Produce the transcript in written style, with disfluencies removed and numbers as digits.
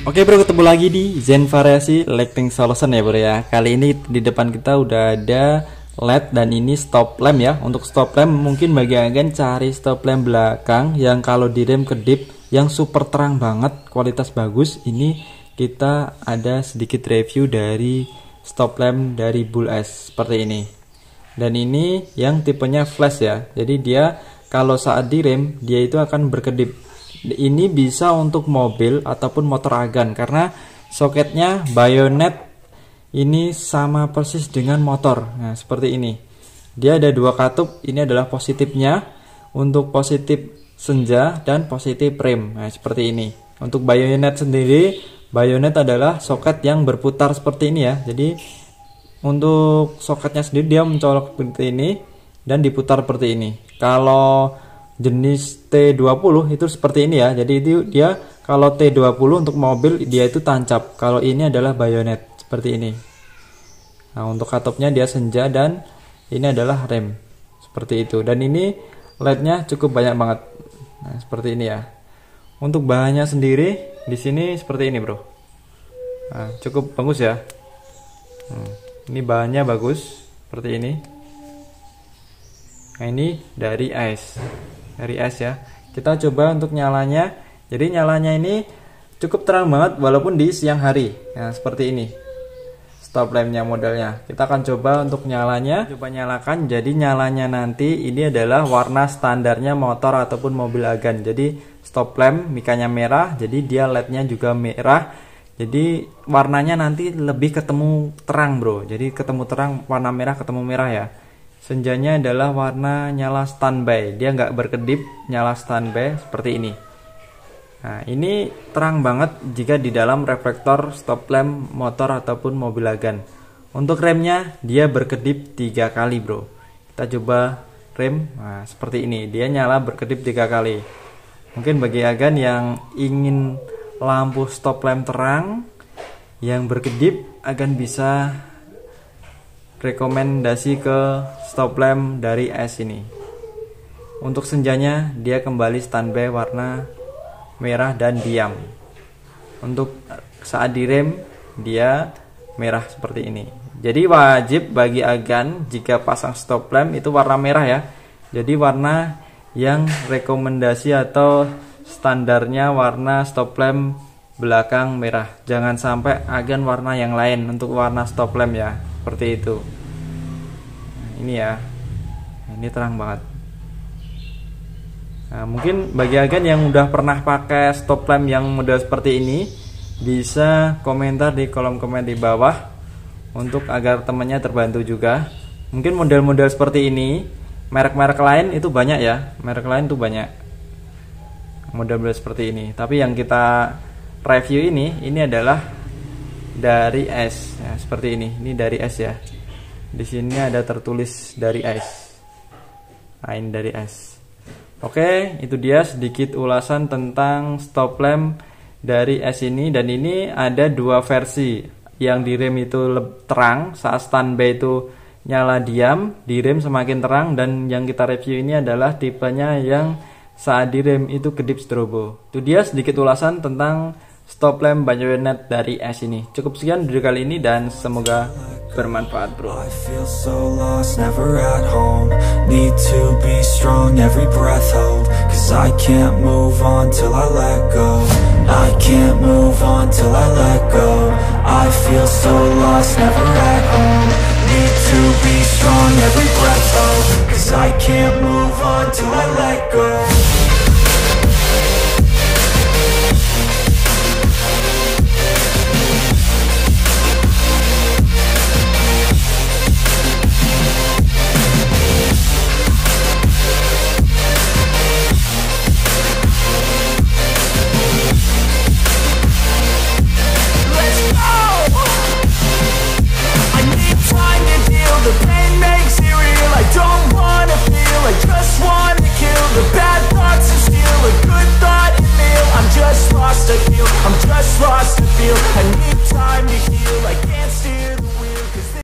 Oke bro, ketemu lagi di Zen Variasi Lighting Solution ya bro ya. Kali ini di depan kita udah ada LED dan ini stop lamp ya. Untuk stop lamp mungkin bagi agen cari stop lamp belakang yang kalau direm kedip yang super terang banget, kualitas bagus. Ini kita ada sedikit review dari stop lamp dari Bull S seperti ini. Dan ini yang tipenya flash ya. Jadi dia kalau saat direm dia itu akan berkedip. Ini bisa untuk mobil ataupun motor agan karena soketnya bayonet ini sama persis dengan motor. Nah seperti ini, dia ada dua katup. Ini adalah positifnya untuk positif senja dan positif rem. Nah seperti ini. Untuk bayonet sendiri, bayonet adalah soket yang berputar seperti ini ya. Jadi untuk soketnya sendiri dia mencolok seperti ini dan diputar seperti ini. Kalau jenis T20 itu seperti ini ya. Jadi itu dia kalau T20 untuk mobil dia itu tancap. Kalau ini adalah bayonet seperti ini. Nah, untuk katupnya dia senja dan ini adalah rem. Seperti itu. Dan ini LED-nya cukup banyak banget. Nah, seperti ini ya. Untuk bahannya sendiri di sini seperti ini, Bro. Nah, cukup bagus ya. Ini bahannya bagus seperti ini. Nah, ini dari ice. Dari es ya. Kita coba untuk nyalanya. Jadi nyalanya ini cukup terang banget walaupun di siang hari. Nah seperti ini stop lampnya modelnya. Kita akan coba untuk nyalanya. Coba nyalakan. Jadi nyalanya nanti ini adalah warna standarnya motor ataupun mobil agan. Jadi stop lamp mikanya merah. Jadi dia LED-nya juga merah. Jadi warnanya nanti lebih ketemu terang bro. Jadi ketemu terang, warna merah ketemu merah ya. Senjanya adalah warna nyala standby. Dia nggak berkedip, nyala standby seperti ini. Nah, ini terang banget jika di dalam reflektor stop lamp motor ataupun mobil agan. Untuk remnya dia berkedip 3 kali, bro. Kita coba rem. Nah, seperti ini. Dia nyala berkedip 3 kali. Mungkin bagi agan yang ingin lampu stop lamp terang yang berkedip, agan bisa rekomendasi ke stop lamp dari S ini. Untuk senjanya dia kembali standby warna merah dan diam. Untuk saat direm dia merah seperti ini. Jadi wajib bagi agan jika pasang stop lamp itu warna merah ya. Jadi warna yang rekomendasi atau standarnya warna stop lamp belakang merah. Jangan sampai agan warna yang lain untuk warna stop lamp ya. Seperti itu. Nah, ini ya. Ini terang banget. Nah, mungkin bagi agen yang udah pernah pakai stop lamp yang model seperti ini bisa komentar di kolom komen di bawah untuk agar temannya terbantu juga. Mungkin model-model seperti ini merek-merek lain itu banyak ya. Merek lain tuh banyak model-model seperti ini. Tapi yang kita review ini adalah dari S ya, seperti ini. Ini dari S ya. Di sini ada tertulis dari S. Nah, ini dari S. Oke, itu dia sedikit ulasan tentang stop lamp dari S ini. Dan ini ada dua versi. Yang di rem itu terang, saat standby itu nyala diam, di rem semakin terang. Dan yang kita review ini adalah tipenya yang saat di rem itu kedip strobo. Itu dia sedikit ulasan tentang stop lamp bayonet dari S ini. Cukup sekian video kali ini dan semoga bermanfaat bro. I feel so lost, never at home. Need to be strong, every breath hold. Cause I can't move on till I let go. I can't move on till I let go. I feel so lost, never at home. Need to be strong, every breath hold. Cause I can't move on till I let go. I'm just lost to feel, I